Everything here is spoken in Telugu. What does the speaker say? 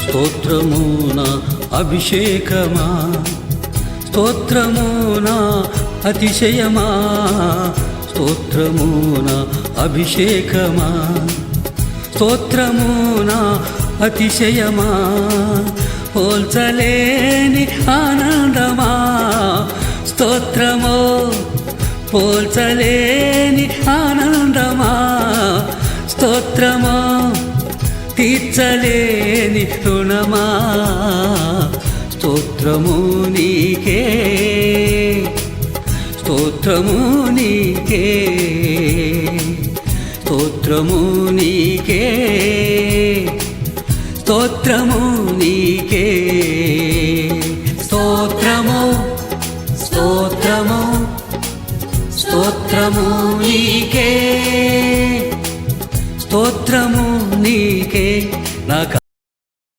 స్తోత్రము నా అభిషేకమా, స్తోత్రము నా అతిశయమా, స్తోత్రము నా అభిషేకమా, స్తోత్రము నా అతిశయమా, పోల్చలేని ఆనందమా, స్తోత్రము పోల్చలేని ఆనందమా, స్తోత్రము తీర్చలేని రుణమా, స్తోత్రము నీకే, స్తోత్రము నీకే, స్తోత్రము నీకే, స్తోత్రము నీకే, స్తోత్రము స్తోత్రము స్తోత్రము నీకే, స్తోత్రము నీకే.